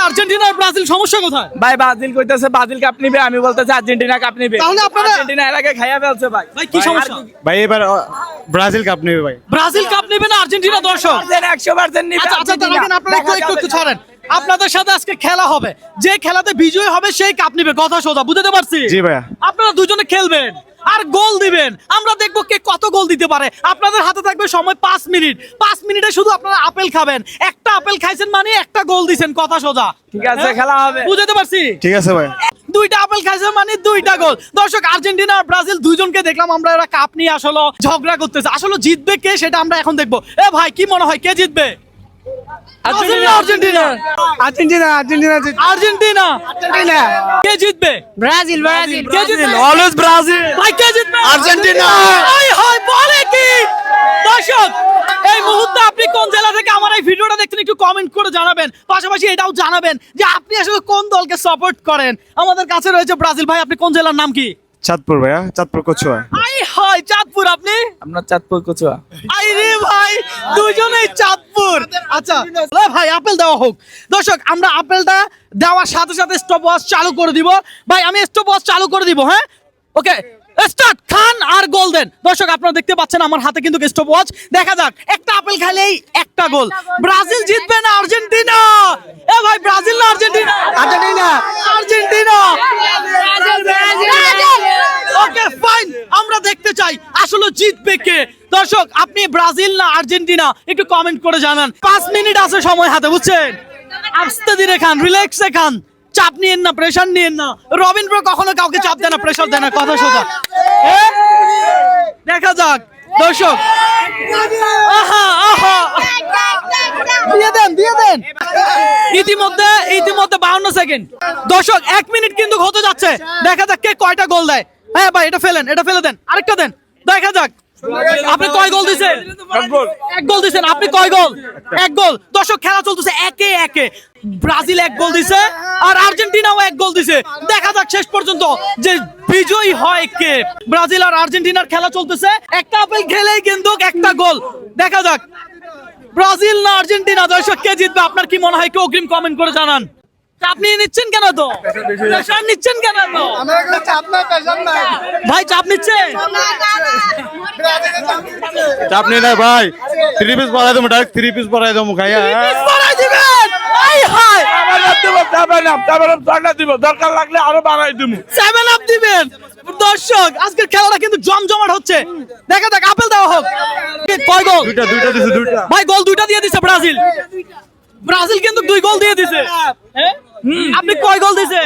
Argentina আর Brazil সমস্যা কোথায়? ভাই ব্রাজিল কইতেছে ব্রাজিল কাপ নিবে, আমি বলতেছি আর্জেন্টিনা কাপ নিবে। তাহলে আপনারা আর্জেন্টিনা এর আগে খাইয়া ফেলছে ভাই। ভাই কি সমস্যা? ভাই এবার ব্রাজিল কাপ নেবে ভাই। ব্রাজিল কাপ নেবে না আর্জেন্টিনা? দর্শক 100% নিবে। আচ্ছা আচ্ছা, তার আগে আপনারা একটু ছাড়েন। আপনাদের সাথে আজকে খেলা হবে, যে খেলাতে বিজয়ী হবে সেই কাপ নিবে, কথা সোজা, বুঝতে পারছি? জি ভাইয়া। আপনারা দুজনে খেলবেন আর গোল দিবেন, আমরা দেখবো কে কত গোল দিতে পারে। আপনাদের হাতে থাকবে সময় 5 মিনিট। 5 মিনিটে শুধু আপনারা আপেল খাবেন। একটা আপেল খাইছেন মানে একটা গোল দিছেন, কথা সোজা। ঠিক আছে, খেলা হবে। বুঝতে পারছি? ঠিক আছে ভাই। দুইটা আপেল খাইছেন মানে দুইটা গোল। দর্শক আর্জেন্টিনা আর ব্রাজিল দুইজনকে দেখলাম আমরা, এরা কাপ নিয়ে আসলে ঝগড়া করতেছে। আসলে জিতবে কে সেটা আমরা এখন দেখবো। এ ভাই কি মনে হয় কে জিতবে? Argentina Argentina Argentina Argentina Argentina Argentina. কে জিতবে? ব্রাজিল ব্রাজিল কে জিতবে? Always Brazil. ভাই কে জিতবে? আর্জেন্টিনা। হাই হাই বলে কি? দর্শক এই মুহূর্তে আপনি কোন জেলা থেকে আমার এই ভিডিওটা দেখছেন একটু কমেন্ট করে জানাবেন। পাশাপাশি এটাও জানাবেন যে আপনি আসলে কোন দলকে সাপোর্ট করেন। আমাদের কাছে রয়েছে ব্রাজিল। ভাই আপনি কোন জেলার নাম কি? চাঁদপুর ভাইয়া, চাঁদপুর কচুয়া। আই হাই চাঁদপুর। আপনি? আমরা চাঁদপুর কচুয়া। আইরে ভাই দুজনেই চাঁদপুর। আচ্ছা ভাই আপেল দেওয়া হোক। দর্শক আমরা আপেলটা দেওয়ার সাথে সাথে স্টপ ওয়াচ চালু করে দিব। ভাই আমি স্টপ ওয়াচ চালু করে দিব। হ্যাঁ ওকে স্টার্ট। খান আর গোল দেন। দর্শক আপনারা দেখতে পাচ্ছেন আমার হাতে কিন্তু স্টপ ওয়াচ। দেখা যাক একটা আপেল খাইলেই একটা গোল। ব্রাজিল জিতবে না আর্জেন্টিনা? এ ভাই ব্রাজিল না Argentina? Argentina Argentina okay fine. আমরা দেখতে চাই আসলে জিতবে কে। দর্শক আপনি ব্রাজিল না আর্জেন্টিনা একটু কমেন্ট করে জানান। 5 মিনিট আছে সময় হাতে, বুঝছেন? আস্তে ধীরে খান, রিল্যাক্সে খান, চাপ নিয়েন না, প্রেসার নিয়েন না। রবিন ব্রো কখনো কাউকে চাপ দেয় না, প্রেসার দেয় না, কথা সোজা। দেখা যাক দর্শক। আহা আহা দিয়ে দেন দিয়ে দেন। ইতিমধ্যে 52 সেকেন্ড। দর্শক 1 মিনিট কিন্তু হতে যাচ্ছে। দেখা যাক কে কয়টা গোল দেয়। হ্যাঁ ভাই এটা ফেলেন, এটা ফেলে দেন, আরেকটা দেন। দেখা যাক আপনি কয় গোল দিছেন? এক গোল দিছেন। আপনি কয় গোল? এক গোল। দর্শক খেলা চলতেছে একে একে। ব্রাজিল 1 গোল দিছে আর আর্জেন্টিনাও 1 গোল দিছে। দেখা যাক শেষ পর্যন্ত যে বিজয়ী হয় কে। ব্রাজিল আর আর্জেন্টিনার খেলা চলতেছে। একটা আপেল খেলেই কিন্তু একটা গোল। দেখা যাক ব্রাজিল না আর্জেন্টিনা। দর্শক কে জিতবে আপনার কি মনে হয়? কেউ অগ্রিম কমেন্ট করে জানান। আপনি নিচ্ছেন কেন তো? প্রেশার নিচ্ছেন কেন তো? ভাই চাপ নিচ্ছেন? চাপ নেই না ভাই। 3 পিস পরাই দেবো, ডাইরেক্ট 3 পিস পরাই দেবো খাইয়া। পড়াই দিবেন? আই হাই দরকার লাগলে আরো বাড়াই দিব। 7 আপ দিবেন। দর্শক আজকের খেলাটা কিন্তু জমজমাট হচ্ছে। দেখা যাক আপেল দেওয়া হোক। কয় গোল? দুইটা দিছে, দুইটা। ভাই গোল দুইটা দিয়ে দিছে ব্রাজিল। ব্রাজিল কিন্তু 2 গোল দিয়ে দিছে। হ্যাঁ আপনি কয় গোল দিছেন?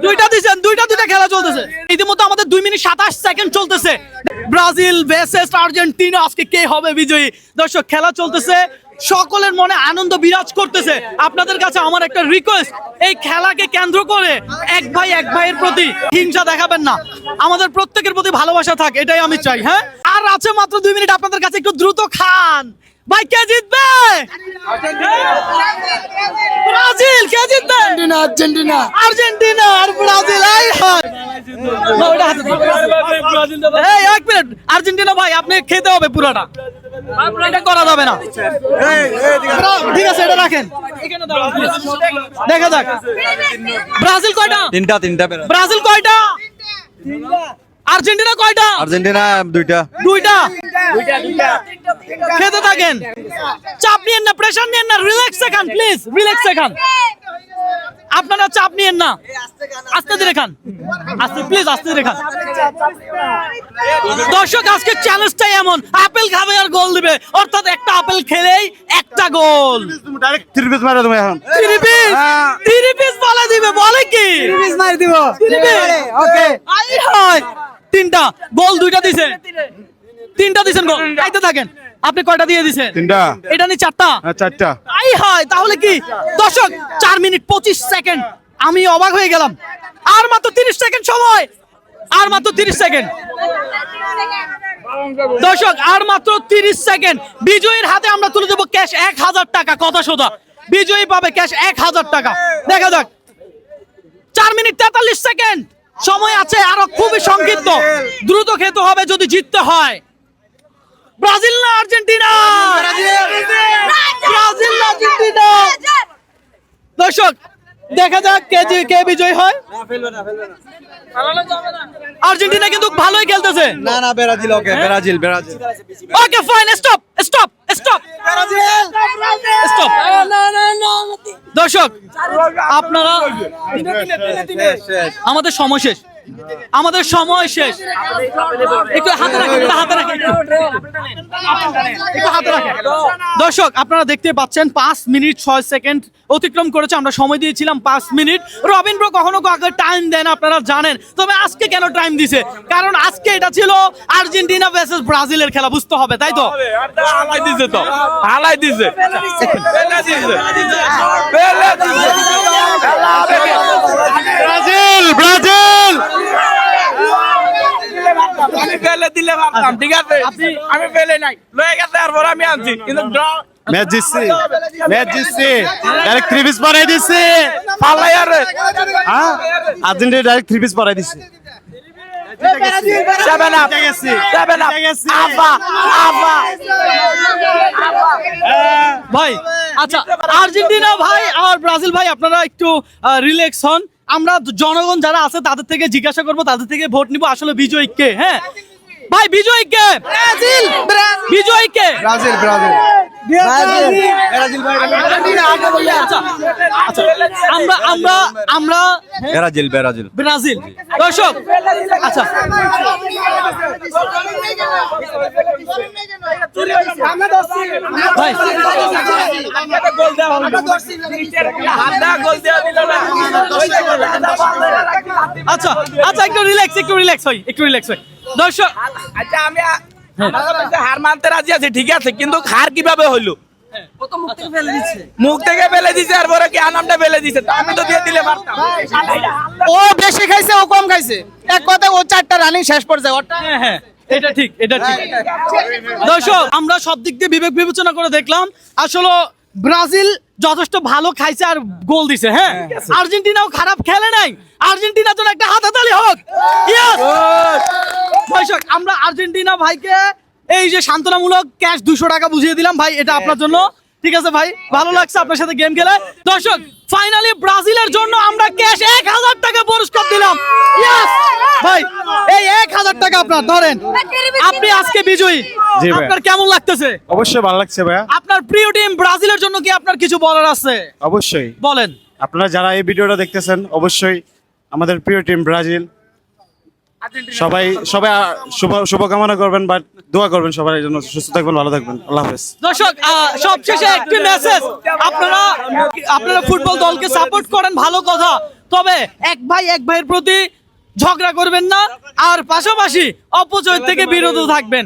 দুইটা দিছেন। দুইটা খেলা চলতেছে। ইতিমধ্যে আমাদের 2 মিনিট 27 সেকেন্ড চলতেছে। ব্রাজিল ভার্সেস আর্জেন্টিনা, আজকে কে হবে বিজয়ী? দর্শক খেলা চলতেছে, সকলের মনে আনন্দ বিরাজ করতেছে। আপনাদের কাছে আমার একটা রিকোয়েস্ট, এই খেলাকে কেন্দ্র করে এক ভাইয়ের প্রতি হিংসা দেখাবেন না। আমাদের প্রত্যেকের প্রতি ভালোবাসা থাক, এটাই আমি চাই। হ্যাঁ আর আছে মাত্র 2 মিনিট আপনাদের কাছে, একটু দ্রুত খান। ভাই কে জিতবে? ব্রাজিল। কে জিতবে? আর্জেন্টিনা। আর্জেন্টিনা আর ব্রাজিল। এই হয় এই 1 মিনিট। আর্জেন্টিনা ভাই আপনি খেতে হবে পুরোটা, এটা করা যাবে না। ঠিক আছে এটা রাখেন এখানে দাঁড়ান। দেখা যাক ব্রাজিল কয়টা? তিনটা। ব্রাজিল কয়টা? আর্জেন্টিনা কয়টা? আর্জেন্টিনা দুইটা। দুইটা। খেতে থাকেন, চাপ নিয়েন না, প্রেসার নিয়েন না, রিল্যাক্সে খান প্লিজ, রিল্যাক্সে খান। আপনারা চাপ নিয়েন না, আস্তে ধীরে খান, আস্তে প্লিজ আস্তে ধীরে খান। দর্শক আজকে চ্যালেঞ্জটাই এমন, আপেল খাবে আর গোল দিবে, অর্থাৎ একটা আপেল খেলেই একটা গোল। ডাইরেক্ট 3 পিস মারা দেবো এখন। 3 পিস বলে দিবে, বলে কি 3 পিস মার দিব। ওকে আই হাই তিনটা গোল, দুইটা দিছেন, তিনটা দিছেন গোল। খাইতে থাকেন। আপনি কয়টা দিয়ে দিছেন? 3টা। এটা নি 4টা? হ্যাঁ 4টা। আই হাই তাহলে কি দর্শক 4 মিনিট 25 সেকেন্ড। আমি অবাক হয়ে গেলাম। আর মাত্র 30 সেকেন্ড সময়, আর মাত্র 30 সেকেন্ড। দর্শক আর মাত্র 30 সেকেন্ড। বিজয়ীর হাতে আমরা তুলে দেবো ক্যাশ 1000 টাকা, কথা সোজা। বিজয়ী পাবে ক্যাশ 1000 টাকা। দেখা যাক 4 মিনিট 43 সেকেন্ড সময় আছে, আরো খুবই সংক্ষিপ্ত, দ্রুত খেতে হবে যদি জিততে হয়। ব্রাজিল না আর্জেন্টিনা? ব্রাজিল না আর্জেন্টিনা? দর্শক দেখা যাক কে বিজয় হয়। আর্জেন্টিনা কিন্তু ভালোই খেলতেছে। না না Brazil okay Brazil Brazil okay fine, stop stop stop stop. দর্শক আপনারা, আমাদের সময় শেষ, আমাদের সময় শেষ। একটু হাতে রাখেন, একটু হাতে রাখেন, একটু হাতে রাখেন। দর্শক আপনারা দেখতে পাচ্ছেন 5 মিনিট 6 সেকেন্ড অতিক্রম করেছে। আমরা সময় দিয়েছিলাম 5 মিনিট। রবিন ব্রো কখনো কাউকে টাইম দেন আপনারা জানেন, তবে আজকে কেন টাইম দিছে? কারণ আজকে এটা ছিল আর্জেন্টিনা ভার্সেস ব্রাজিলের খেলা, বুঝতে হবে তাই তো? হালাই দিছে তো, হালাই দিছে। ব্রাজিল ব্রাজিল আমি পেলে দিলে ভাবতাম, ঠিক আছে? আমি পেলে নাই, লয়ে গেছে তারপর আমি আনছি, কিন্তু ম্যাচ জিতছি ডাইরেক্ট 3 পিস পরাই দিছে। পাল্লাই আর হ্যাঁ আর্জেন্টিনা ডাইরেক্ট 3 পিস পরাই দিছে। যাবেন না, যাবেন না, আবা আবা ভাই আচ্ছা, আর্জেন্টিনা ভাই আর ব্রাজিল ভাই আপনারা একটু রিল্যাক্স হন। আমরা জনগণ যারা আছে তাদের থেকে জিজ্ঞাসা করব, তাদের থেকে ভোট নিব আসলে বিজয়ী কে। হ্যাঁ ভাই, বিজয়ী কে? ব্রাজিল। বিজয়ী কে? ব্রাজিল ব্রাজিল আচ্ছা আচ্ছা, আমরা আমরা আমরা ব্রাজিল ব্রাজিল ব্রাজিল। দর্শক আচ্ছা, ভাই গোল দেওয়া হলো, হাতটা গোল দেওয়া দিল না। আচ্ছা আচ্ছা, একটু রিল্যাক্স হই দর্শক। আচ্ছা আমি আমার কাছে হার মানতে রাজি আছি, ঠিক আছে, কিন্তু হার কিভাবে হইলো? মুখ থেকে ফেলে দিছে আর পরে কি আনামটা ফেলে দিছে, তা আমি তো দিয়ে দিলে পারতাম। ও বেশি খাইছে, ও কম খাইছে, এক কথা ও 4টা রানিং শেষ পর্যায়ে ওটা। হ্যাঁ এটা ঠিক, এটা ঠিক। দর্শক আমরা সব দিক দিয়ে বিবেক বিবেচনা করে দেখলাম, আসলে ব্রাজিল যথেষ্ট ভালো খাইছে আর গোল দিছে। হ্যাঁ আর্জেন্টিনাও খারাপ খেলে নাই। আর্জেন্টিনার জন্য একটা হাততালি হোক। Yes! দর্শক আমরা আর্জেন্টিনা ভাইকে এই যে সান্ত্বনামূলক ক্যাশ 200 টাকা বুঝিয়ে দিলাম ভাই, এটা আপনার জন্য। ঠিক আছে ভাই, ভালো লাগছে আপনার সাথে গেম খেলে। দর্শক ফাইনালি ব্রাজিলের জন্য আমরা ক্যাশ 1000 টাকা পুরস্কার দিলাম। Yes! ভাই এই 1000 টাকা আপনার ধরেন, আপনি আজকে বিজয়ী। জি ভাই। আপনার কেমন লাগতেছে? অবশ্যই ভালো লাগছে ভাইয়া। আপনার প্রিয় টিম ব্রাজিলের জন্য কি আপনার কিছু বলার আছে? অবশ্যই বলেন। আপনারা যারা এই ভিডিওটা দেখতেছেন অবশ্যই আমাদের প্রিয় টিম ব্রাজিল, সবাই সবাই শুভকামনা করবেন বা দোয়া করবেন সবার জন্য। সুস্থ থাকবেন, ভালো থাকবেন, আল্লাহ হাফেজ। দর্শক সবশেষে একটি মেসেজ, আপনারা ফুটবল দলকে সাপোর্ট করেন, ভালো কথা, তবে এক ভাইয়ের প্রতি ঝগড়া করবেন না, আর পাশাপাশি অপচয় থেকে বিরত থাকবেন।